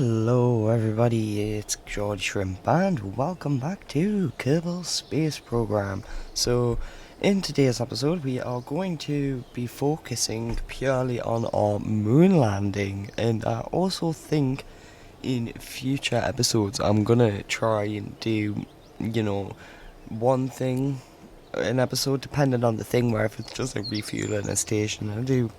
Hello everybody, it's George Shrimp and welcome back to Kerbal Space Program. So in today's episode we are going to be focusing purely on our moon landing, and I also think in future episodes I'm gonna try and do, one thing an episode depending on the thing, where if it's just like refueling a station, I do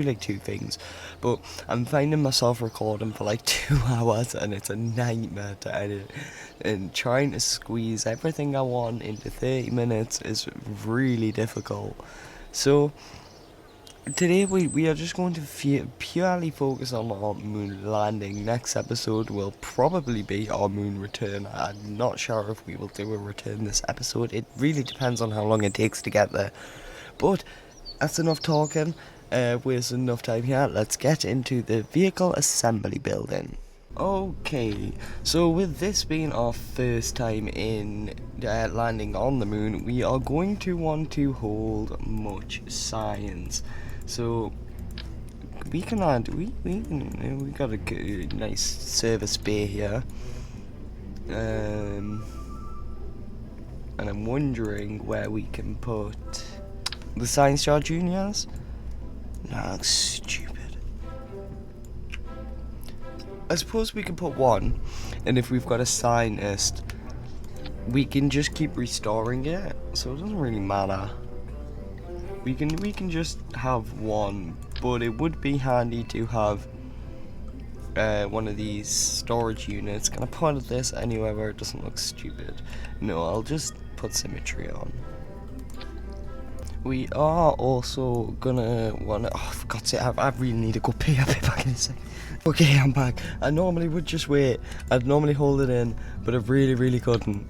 like two things, but I'm finding myself recording for like 2 hours and it's a nightmare to edit, and trying to squeeze everything I want into 30 minutes is really difficult. So today we are just going to purely focus on our moon landing. Next episode will probably be our moon return. I'm not sure if we will do a return this episode. It really depends on how long it takes to get there. But that's enough talking. Wasting enough time here. Let's get into the vehicle assembly building. Okay, so with this being our first time in landing on the moon, we are going to want to hold much science. So we can add, we got a good, nice service bay here, and I'm wondering where we can put the Science Jar Juniors. No, that's stupid. I suppose we can put one, and if we've got a scientist, we can just keep restoring it, so it doesn't really matter. We can just have one, but it would be handy to have one of these storage units. Can I put this anywhere where it doesn't look stupid? No, I'll just put symmetry on. We are also gonna wanna. Oh, for God's sake, I really need to go pee. I'll be back in a second. Okay, I'm back. I normally would just wait. I'd normally hold it in, but I really couldn't.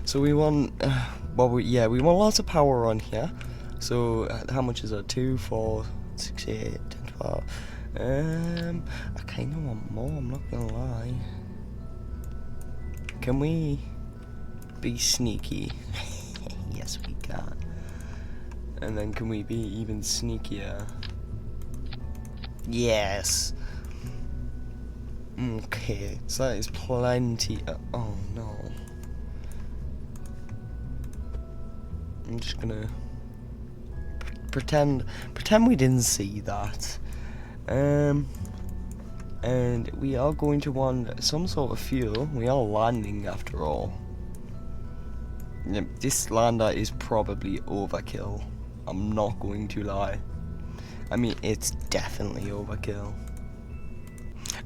So we want. We want lots of power on here. So how much is it? 2, 4, 6, 8, 10, 12. I kind of want more. I'm not gonna lie. Can we be sneaky? Yes, we can. And then can we be even sneakier? Yes. Okay, so that is plenty. Oh no. I'm just gonna pretend we didn't see that. And we are going to want some sort of fuel. We are landing after all. This lander is probably overkill. I'm not going to lie. I mean, it's definitely overkill.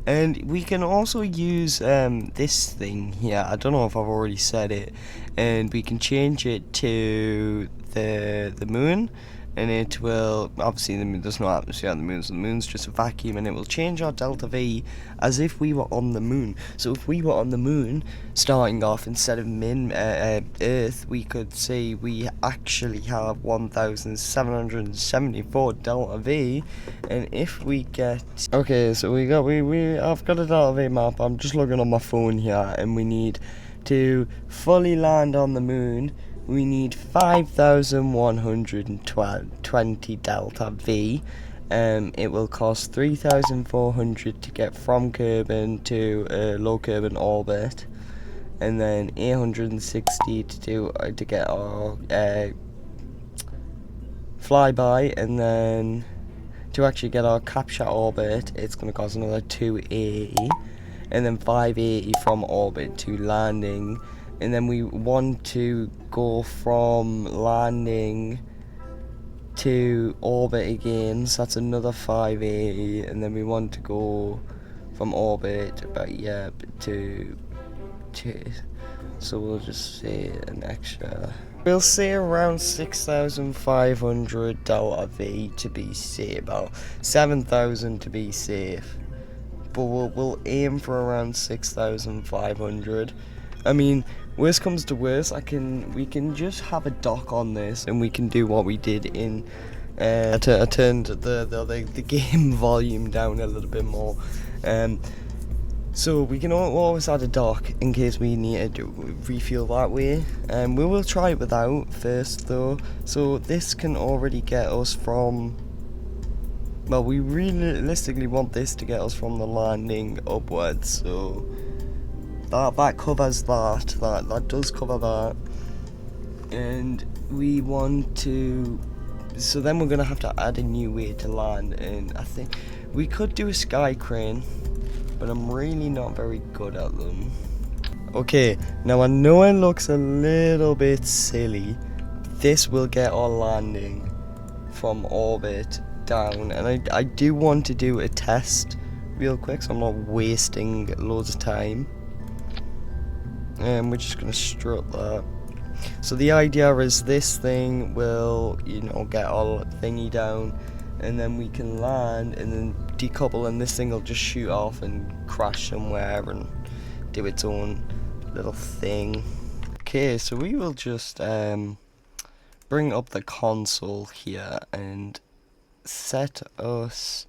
And we can also use this thing here. I don't know if I've already said it. And we can change it to the moon. And it will, obviously there's no atmosphere on the moon, so the moon's just a vacuum, and it will change our delta V as if we were on the moon. So if we were on the moon, starting off, instead of Earth, we could say we actually have 1,774 delta V, and if we get, okay, so I've got a delta V map. I'm just looking on my phone here, and we need to fully land on the moon. We need 5,120 delta V. It will cost 3,400 to get from Kerbin to low Kerbin orbit, and then 860 to get our flyby, and then to actually get our capture orbit, it's going to cost another 280, and then 580 from orbit to landing. And then we want to go from landing to orbit again, so that's another 580, and then we want to go from orbit, to so we'll just say an extra, we'll say around 6,500 delta V to be safe, about 7,000 to be safe, but we'll aim for around 6,500. I mean, worst comes to worst, we can just have a dock on this, and we can do what we did in. I turned the game volume down a little bit more. So we can always add a dock in case we need to refuel that way. We will try it without first though. So this can already get us from Well, we realistically want this to get us from the landing upwards, so that covers that does cover that. And we want to, so then we're gonna have to add a new way to land, and I think we could do a sky crane, but I'm really not very good at them. Okay, now I know it looks a little bit silly. This will get our landing from orbit down, and I do want to do a test real quick, so I'm not wasting loads of time. And we're just gonna strut that. So the idea is this thing will, you know, get our thingy down, and then we can land and then decouple, and this thing will just shoot off and crash somewhere and do its own little thing. Okay, so we will just bring up the console here and set us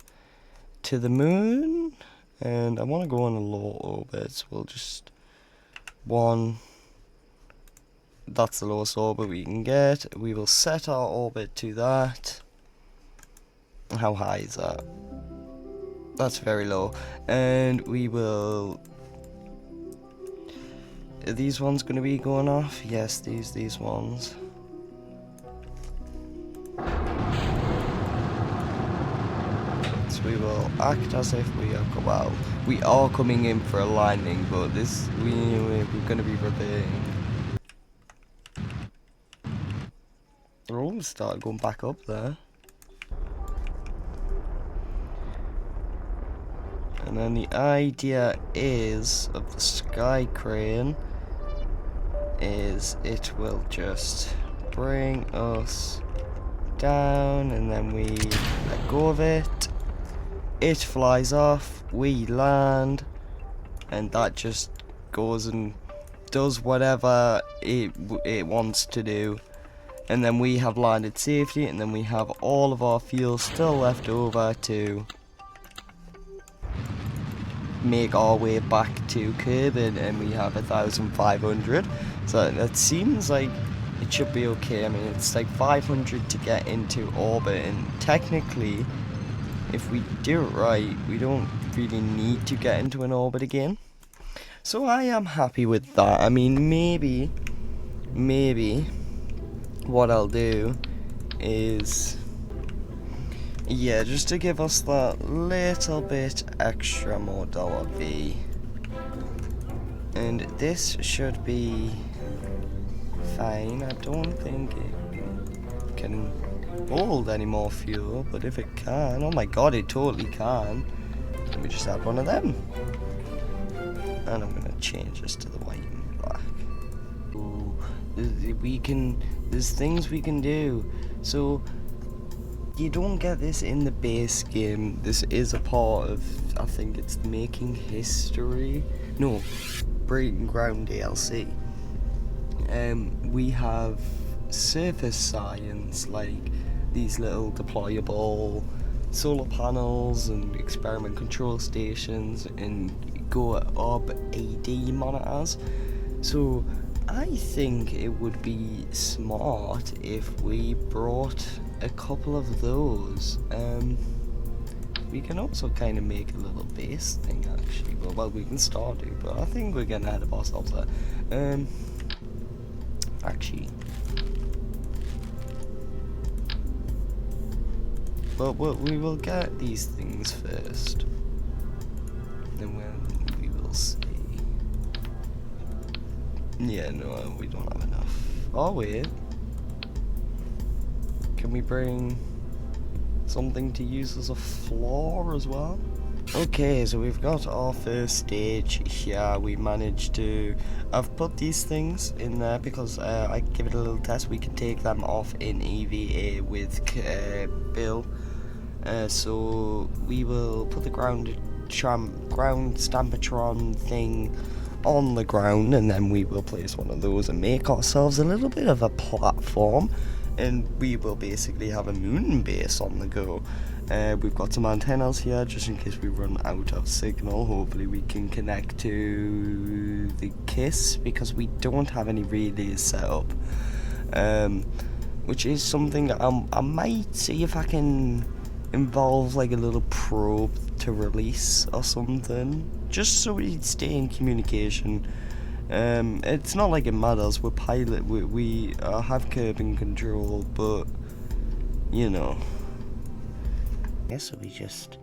to the moon, and I want to go on a low orbit, so we'll just that's the lowest orbit we can get. We will set our orbit to that. How high is that? That's very low. And we will, are these ones going to be going off? Yes, these ones. So we will act as if we are coming in for a landing, but we're going to be reverting. They're all started going back up there. And then the idea is of the sky crane is it will just bring us down, and then we let go of it. It flies off, we land, and that just goes and does whatever it wants to do. And then we have landed safely, and then we have all of our fuel still left over to make our way back to Kerbin, and we have 1,500. So that seems like it should be okay. I mean, it's like 500 to get into orbit, and technically, if we do it right, we don't really need to get into an orbit again. So I am happy with that. I mean, maybe what I'll do is, yeah, just to give us that little bit extra more $V. And this should be fine. I don't think it can hold any more fuel, but if it can, oh my god, it totally can. Let me just add one of them. And I'm gonna change this to the white and black. Ooh, there's things we can do. So you don't get this in the base game. This is a part of, I think it's Making History. No, Breaking Ground DLC. We have surface science, like these little deployable solar panels and experiment control stations and go up AD monitors. So I think it would be smart if we brought a couple of those. We can also kind of make a little base thing, actually. Well, we can start it, but I think we're getting ahead of ourselves there. Actually, but we will get these things first, and when we will see. Yeah, no, we don't have enough. Oh wait, can we bring something to use as a floor as well? Okay, so we've got our first stage here. We managed to, I've put these things in there because I give it a little test. We can take them off in EVA with Bill. So we will put the ground stampatron thing on the ground, and then we will place one of those and make ourselves a little bit of a platform, and we will basically have a moon base on the go. We've got some antennas here just in case we run out of signal. Hopefully we can connect to the KISS because we don't have any relays set up, which is something I might see if I can involve like a little probe to release or something, just so we'd stay in communication. It's not like it matters, we're pilot, we have cabin control, but, you know. Yeah, so we just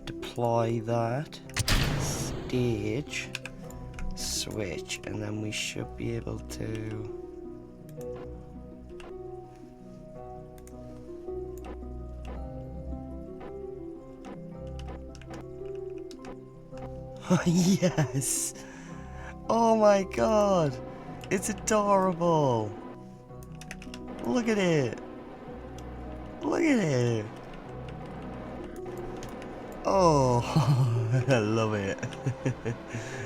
deploy that, stage, switch, and then we should be able to... Yes! Oh my god! It's adorable! Look at it! Look at it! Oh, I love it.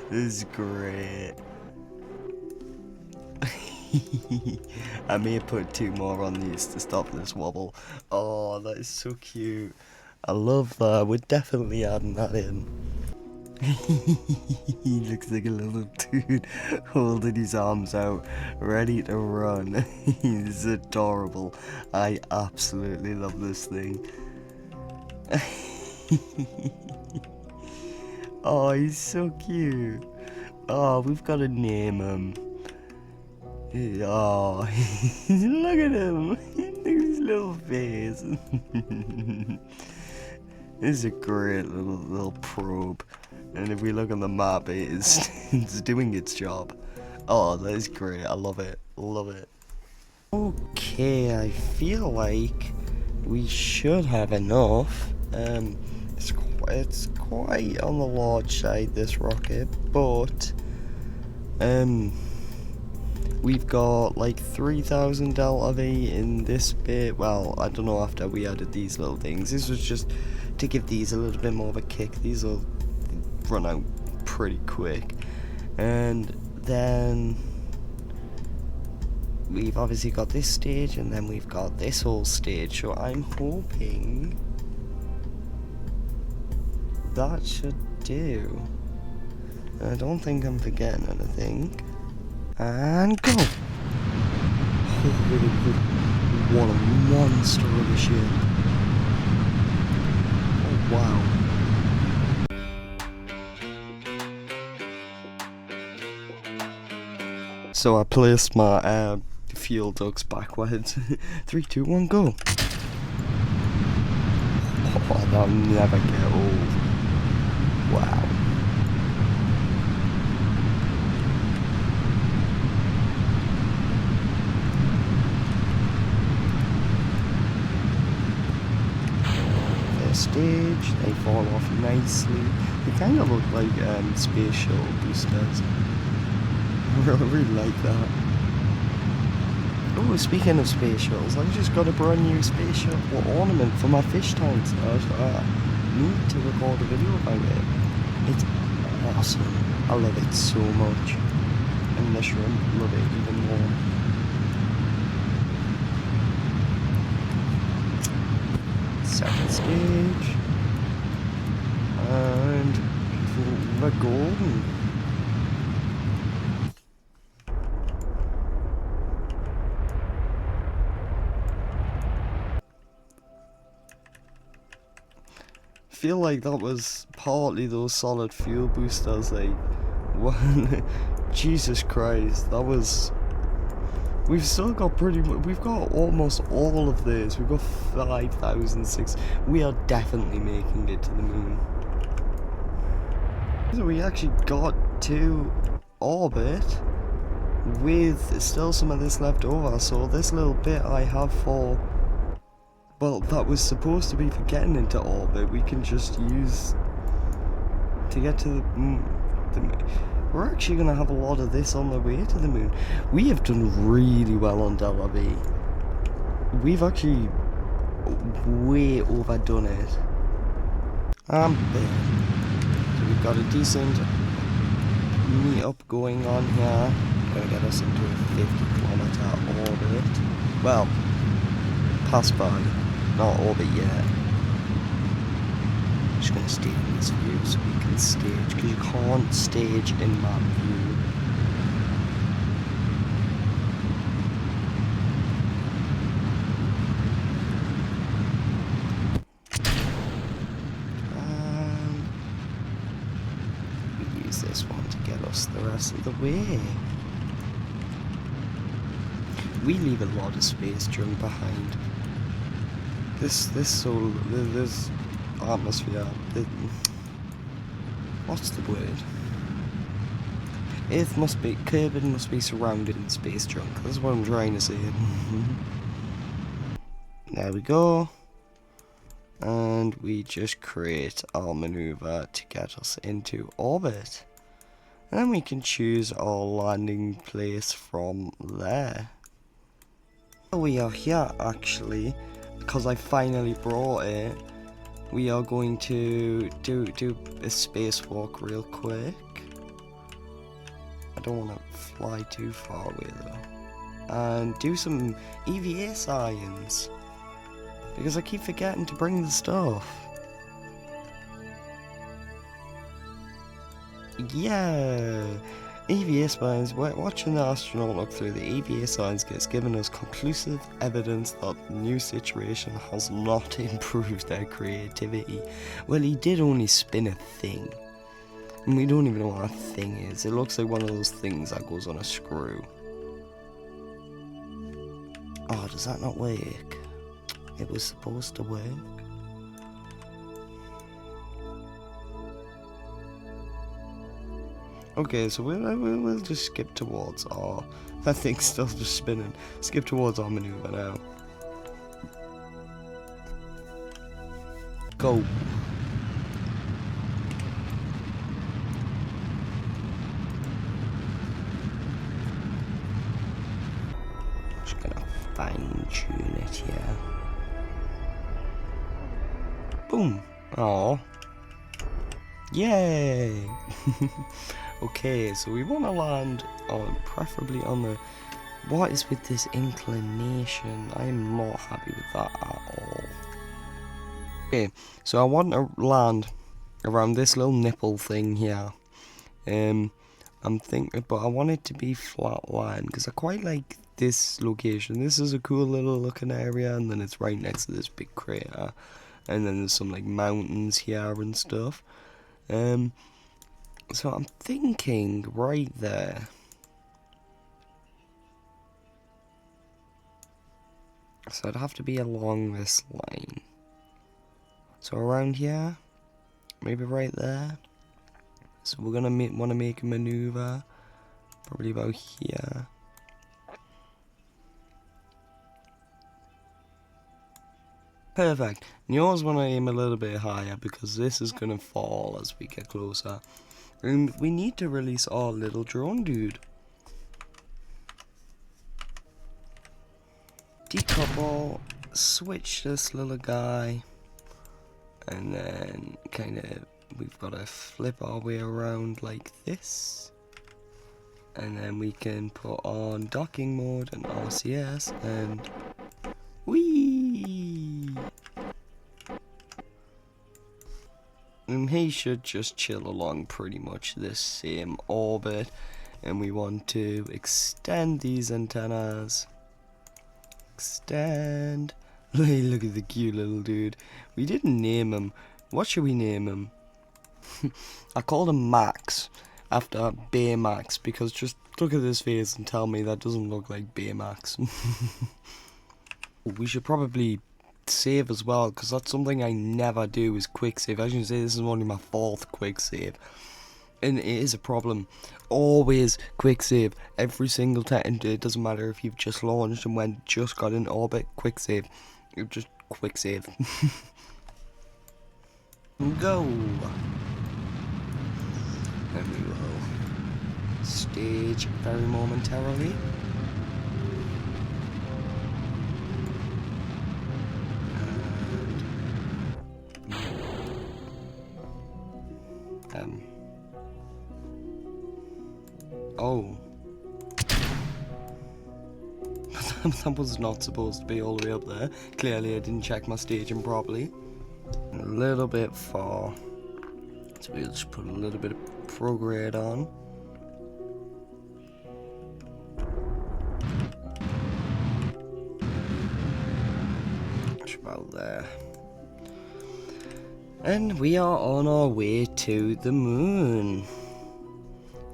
This is great. I may put 2 more on these to stop this wobble. Oh, that is so cute. I love that. We're definitely adding that in. He looks like a little dude holding his arms out, ready to run. He's adorable. I absolutely love this thing. Oh, he's so cute. Oh, we've got to name him. Oh, look at him. Look at his little face. This is a great little probe. And if we look on the map, it's doing its job. Oh, that is great. I love it. Love it. Okay, I feel like we should have enough. It's quite on the large side, this rocket, but we've got like 3,000 delta V in this bit. Well, I don't know, after we added these little things. This was just to give these a little bit more of a kick. These will run out pretty quick. And then we've obviously got this stage, and then we've got this whole stage. So I'm hoping that should do. I don't think I'm forgetting anything. And go! What a monster of a ship. Oh, wow. So I placed my fuel ducts backwards. 3, 2, 1, go! Oh, that'll never get old. Wow. Stage, they fall off nicely. They kind of look like space shuttle boosters. I really like that. Oh, speaking of space shuttles, I've just got a brand new space shuttle ornament for my fish tanks. I need to record a video about it. It's awesome. I love it so much. And the shrimp love it even more. Second stage, and the golden. Feel like that was partly those solid fuel boosters, like, one. Jesus Christ, that was... We've still got we've got almost all of this. We've got 5,006. We are definitely making it to the moon. So we actually got to orbit with still some of this left over. So this little bit I have for, well, that was supposed to be for getting into orbit, we can just use to get to the we're actually going to have a lot of this on the way to the moon. We have done really well on Deli. We've actually way overdone it. And so we've got a decent meet-up going on here. Going to get us into a 50-kilometer orbit. Well, pass by, not orbit yet. I'm just going to stay in this view so we can stage, because you can't stage in map view. us the rest of the way. We leave a lot of space junk behind. This atmosphere, what's the word? Kerbin must be surrounded in space junk. That's what I'm trying to say. There we go. And we just create our maneuver to get us into orbit. And then we can choose our landing place from there. We are here actually, because I finally brought it. We are going to do a spacewalk real quick. I don't want to fly too far away though. And do some EVA science. Because I keep forgetting to bring the stuff. Yeah! EVA science, watching the astronaut look through the EVA science has given us conclusive evidence that the new situation has not improved their creativity. Well, he did only spin a thing. And we don't even know what a thing is. It looks like one of those things that goes on a screw. Oh, does that not work? It was supposed to work. Okay, so we'll just skip towards our... That thing's still just spinning. Skip towards our maneuver now. Go. Just gonna fine-tune it here. Boom. Oh. Yay! Okay, so we want to land on, preferably on the... What is with this inclination? I am not happy with that at all. Okay, so I want to land around this little nipple thing here. I'm thinking, but I want it to be flat line, because I quite like this location. This is a cool little looking area, and then it's right next to this big crater. And then there's some like mountains here and stuff. So I'm thinking right there. So I'd have to be along this line. So around here, maybe right there. So we're gonna want to make a maneuver, probably about here. Perfect. And you always want to aim a little bit higher because this is gonna fall as we get closer. And we need to release our little drone dude. Decouple, switch this little guy, and then kind of we've got to flip our way around like this, and then we can put on docking mode and RCS and whee! And he should just chill along pretty much this same orbit, and we want to extend these antennas. Extend. Look at the cute little dude. We didn't name him. What should we name him? I called him Max after Baymax, because just look at his face and tell me that doesn't look like Baymax. We should probably save as well, because that's something I never do, is quick save. As you can see, this is only my 4th quick save, and it is a problem. Always quick save every single time. It doesn't matter if you've just launched and just got in orbit. Quick save. You just quick save. Go. And we will stage very momentarily. Oh. That was not supposed to be all the way up there. Clearly I didn't check my staging properly. A little bit far. So we'll just put a little bit of prograde on. Just about there. And we are on our way to the moon.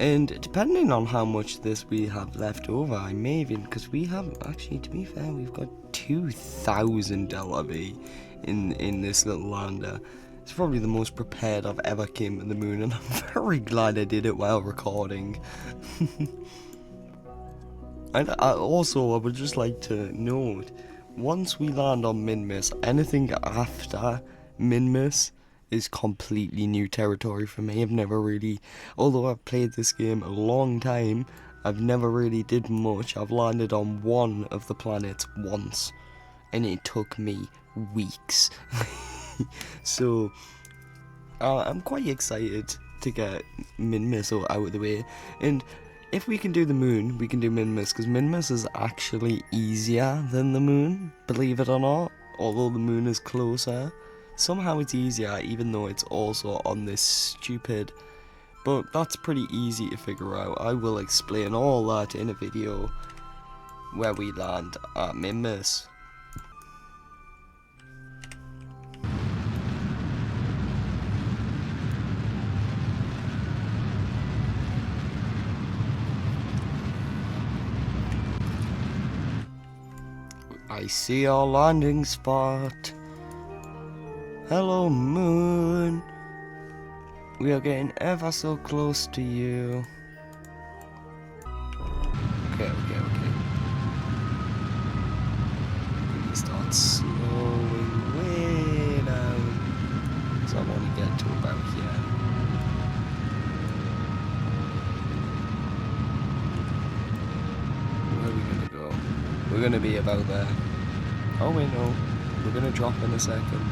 And depending on how much this we have left over, I may even, because we have, actually, to be fair, we've got 2,000 Deli in this little lander. It's probably the most prepared I've ever came to the moon, and I'm very glad I did it while recording. And I would just like to note, once we land on Minmus, anything after Minmus is completely new territory for me. I've never really, although I've played this game a long time, I've never really did much. I've landed on one of the planets once, and it took me weeks. So I'm quite excited to get Minmus out of the way, and if we can do the moon, we can do Minmus, because Minmus is actually easier than the moon, believe it or not, although the moon is closer. Somehow it's easier, even though it's also on this stupid, but that's pretty easy to figure out. I will explain all that in a video where we land at Minmus. I see our landing spot. Hello, moon. We are getting ever so close to you. Okay. We start slowing way down. So I want to get to about here. Where are we gonna go? We're gonna be about there. Oh wait, no. We're gonna drop in a second.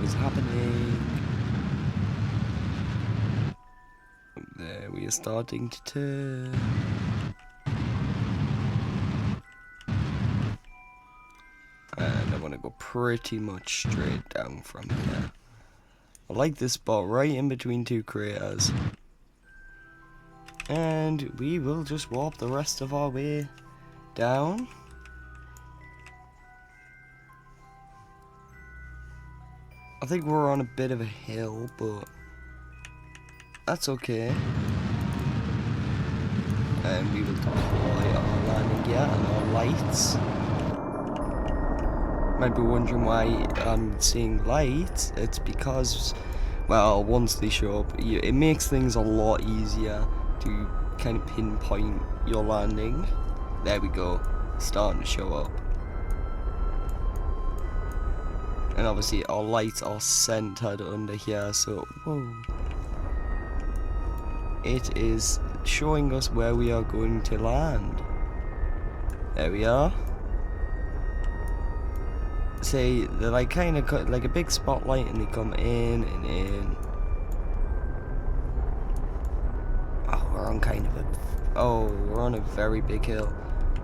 What's happening? There, we are starting to turn. And I want to go pretty much straight down from here. I like this spot right in between two craters. And we will just warp the rest of our way down. I think we're on a bit of a hill, but that's okay. And we will deploy our landing gear and our lights. Might be wondering why I'm seeing lights. It's because, well, once they show up, it makes things a lot easier to kind of pinpoint your landing. There we go, starting to show up. And obviously our lights are centered under here, so whoa. It is showing us where we are going to land. There we are. Say they're like kind of like a big spotlight, and they come in and in. Oh, we're on kind of a, oh, we're on a very big hill.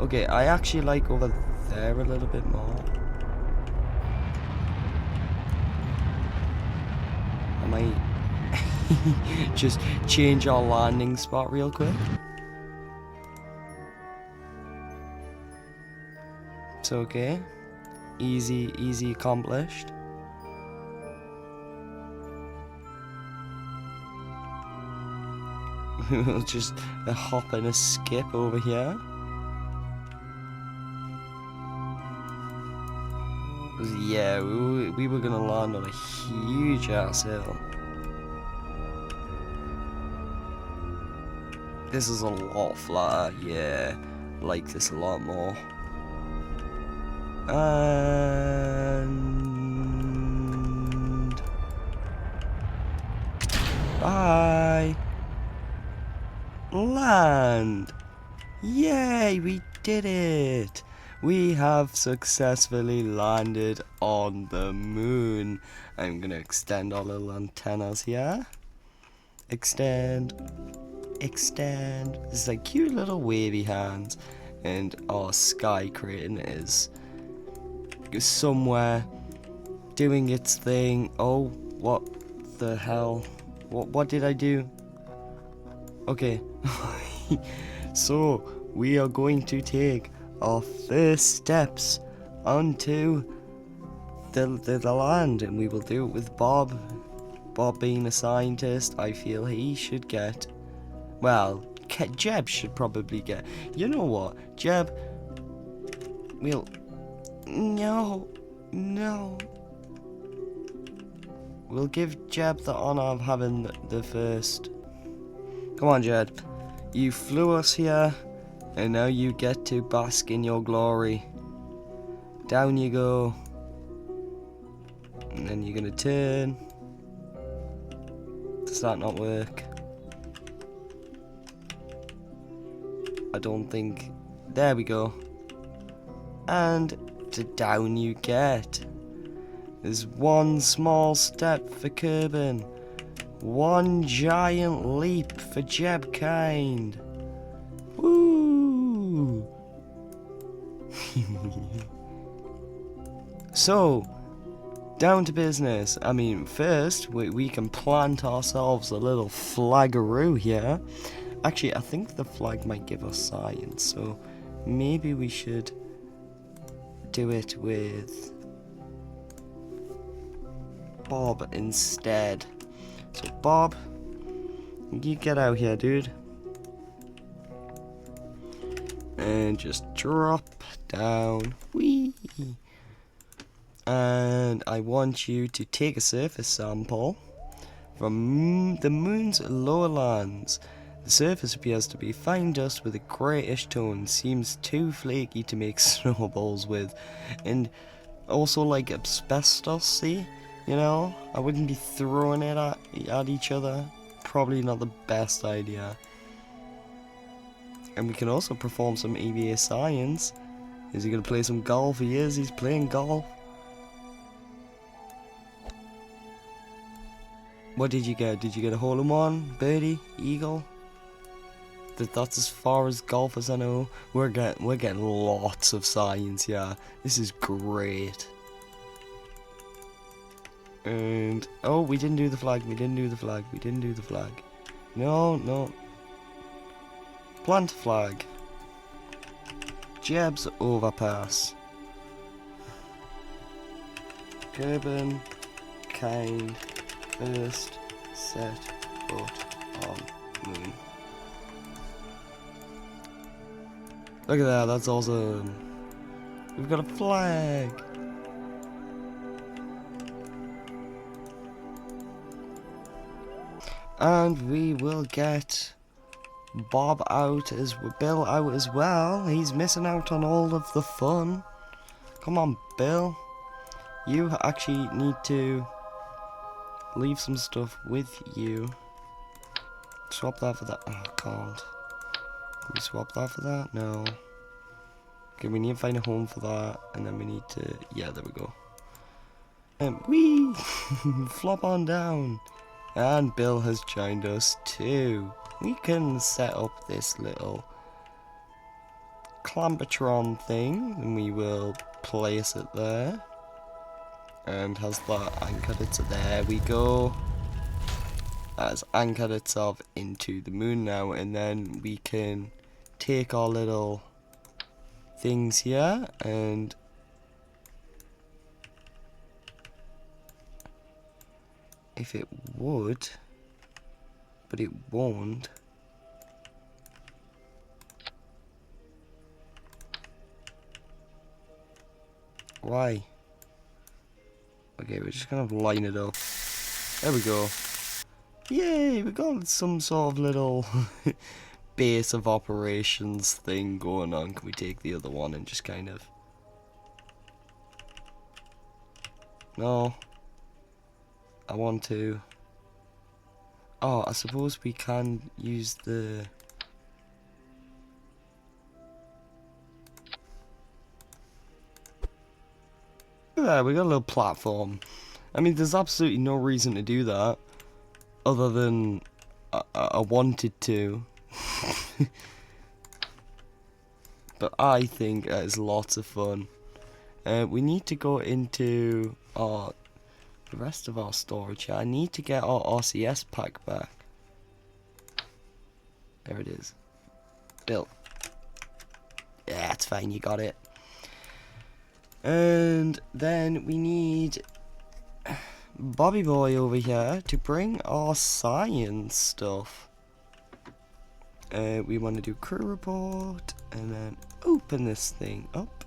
Okay, I actually like over there a little bit more. I might just change our landing spot real quick. It's okay. Easy accomplished. We'll just hop and a skip over here. Yeah, we were gonna land on a huge ass hill. This is a lot flatter, yeah. I like this a lot more. And bye. Land. Yay, we did it. We have successfully landed on the moon. I'm gonna extend our little antennas here. Extend. It's like cute little wavy hands. And our sky crane is somewhere doing its thing. Oh, what the hell? What did I do? Okay. So we are going to take our first steps onto the land, and we will do it with Bob Bob being a scientist, I feel he should get... Well, Jeb should probably get... You know what? Jeb... We'll... No. No. We'll give Jeb the honour of having the first... Come on, Jeb. You flew us here, and now you get to bask in your glory. Down you go. And then you're gonna turn. Does that not work? I don't think... There we go. And down you get. There's one small step for Kerbin. One giant leap for Jeb kind. Woo! So, down to business. I mean, first, we can plant ourselves a little flagaroo here. Actually, I think the flag might give us science, so maybe we should do it with Bob instead. So, Bob, you get out here, dude. And just drop down. Whee! And I want you to take a surface sample from the moon's lower lands. The surface appears to be fine dust with a greyish tone. Seems too flaky to make snowballs with. And also like asbestos, see? You know? I wouldn't be throwing it at each other. Probably not the best idea. And we can also perform some EVA science. Is he going to play some golf? He is. He's playing golf. What did you get? Did you get a hole-in-one? Birdie? Eagle? That's as far as golf as I know. We're getting lots of science, yeah. This is great. And oh, we didn't do the flag. We didn't do the flag. We didn't do the flag. No, no. Plant flag. Jeb's overpass. Kerbin, kind, first set foot on moon. Look at that, that's awesome. We've got a flag. And we will get Bob out as Bill out as well. He's missing out on all of the fun. Come on, Bill. You actually need to leave some stuff with you. Swap that for that. Oh, I can't. Can we swap that for that? No. Okay, we need to find a home for that, and then we need to... Yeah, there we go. Whee! Flop on down. And Bill has joined us too. We can set up this little Clampertron thing, and we will place it there. And has that anchored it? So there we go. That has anchored itself into the moon now, and then we can take our little things here and if it would, but it won't. Why? Okay, we're just gonna line it up. There we go. Yay, we got some sort of little base of operations thing going on. Can we take the other one and just kind of... No. I want to... Oh, I suppose we can use the... Look at that, we got a little platform. I mean, there's absolutely no reason to do that. Other than... I wanted to. But I think that is lots of fun. We need to go into the rest of our storage. I need to get our RCS pack back. There it is. Built. Yeah, it's fine, you got it. And then we need Bobby Boy over here to bring our science stuff. We want to do crew report and then open this thing up.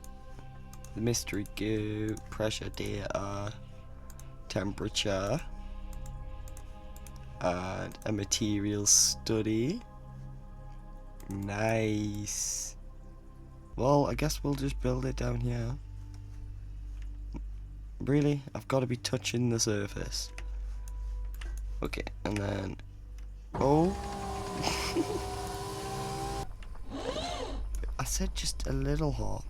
The mystery goo, pressure data, temperature, and a material study. Nice. Well, I guess we'll just build it down here. Really? I've got to be touching the surface. Okay, and then... Oh! I said just a little hop.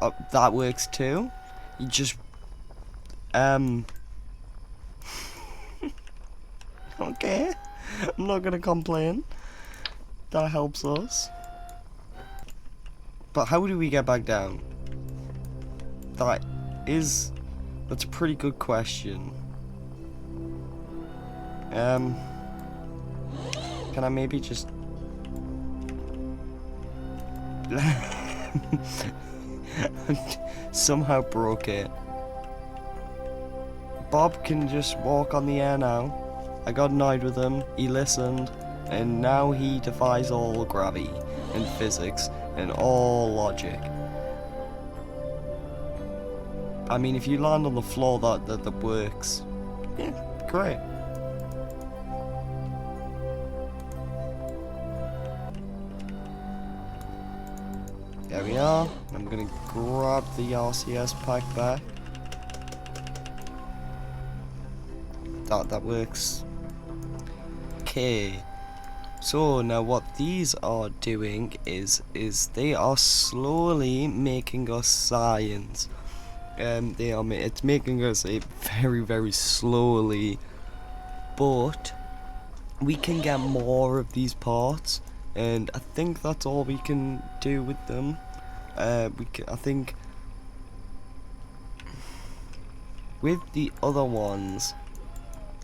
Oh, that works too? You just... Okay. I'm not gonna complain. That helps us. But how do we get back down? That's a pretty good question. Can I maybe just somehow broke it. Bob can just walk on the air now. I got annoyed with him, he listened, and now he defies all gravity and physics and all logic. I mean, if you land on the floor, that works. Yeah, great. There we are. I'm gonna grab the RCS pack back. That works. Okay. So now what these are doing is they are slowly making us science. It's making us a very slowly, but we can get more of these parts, and I think that's all we can do with them. I think with the other ones,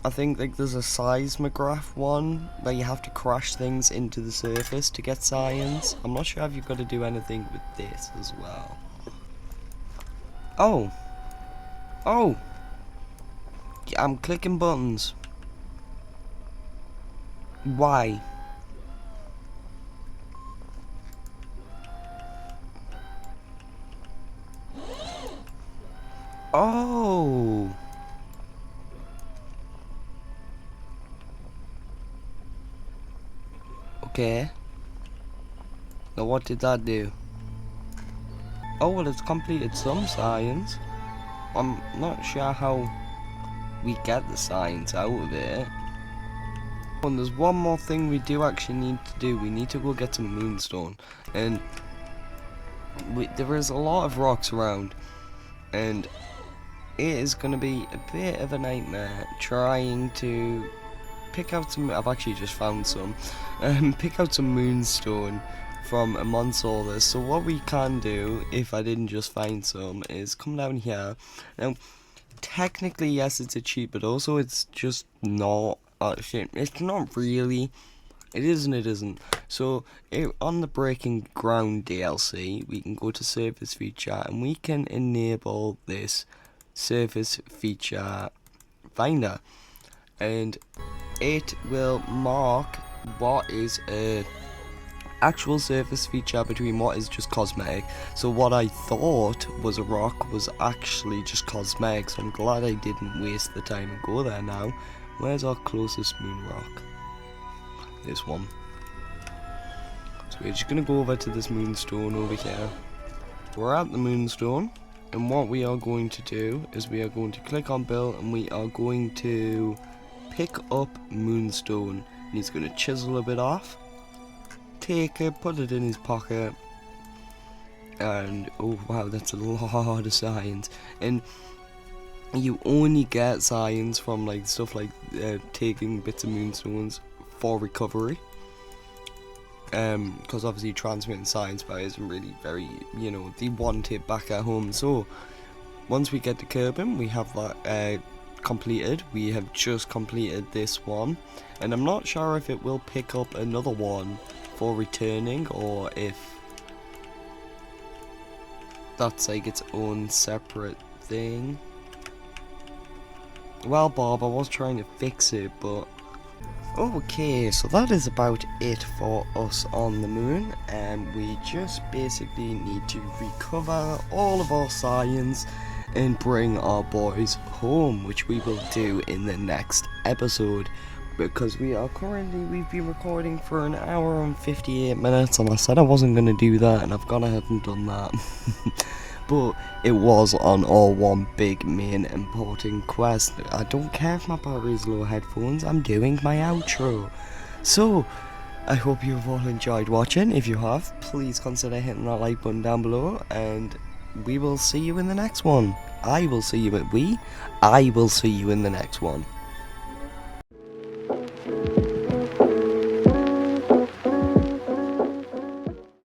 I think like there's a seismograph one where you have to crash things into the surface to get science. I'm not sure if you've got to do anything with this as well. Oh! Yeah, I'm clicking buttons. Why? Oh! Okay. Now what did that do? Oh, well, it's completed some science. I'm not sure how we get the science out of it. And there's one more thing we do actually need to do. We need to go get some moonstone. And there is a lot of rocks around. And it is going to be a bit of a nightmare trying to pick out some... I've actually just found some. Pick out some moonstone from a monsolus. So what we can do, if I didn't just find some, is come down here. Now, technically, yes, it's a cheat, but also it's just not... it's not really. It is and it isn't. So, on the Breaking Ground DLC, we can go to Surface Feature, and we can enable this Surface Feature Finder. And it will mark what is a actual surface feature between what is just cosmetic. So what I thought was a rock was actually just cosmetic, so I'm glad I didn't waste the time and go there now. Where's our closest moon rock? This one. So we're just gonna go over to this moonstone over here. We're at the moonstone, and what we are going to do is we are going to click on Bill, and we are going to pick up moonstone. And he's going to chisel a bit off, take it, put it in his pocket, and oh wow, that's a lot of science. And you only get science from like stuff like taking bits of moonstones for recovery, because obviously transmitting science by isn't really very, they want it back at home. So once we get to Kerbin, we have that completed. We have just completed this one, and I'm not sure if it will pick up another one for returning, or if that's like its own separate thing. Well, Bob, I was trying to fix it, but... Okay, so that is about it for us on the moon, and we just basically need to recover all of our science and bring our boys home, which we will do in the next episode, because we've been recording for an hour and 58 minutes, and I said I wasn't going to do that, and I've gone ahead and done that. But it was on all one big main important quest. I don't care if my battery's low headphones, I'm doing my outro. So, I hope you've all enjoyed watching. If you have, please consider hitting that like button down below, and we will see you in the next one. I will see you in the next one.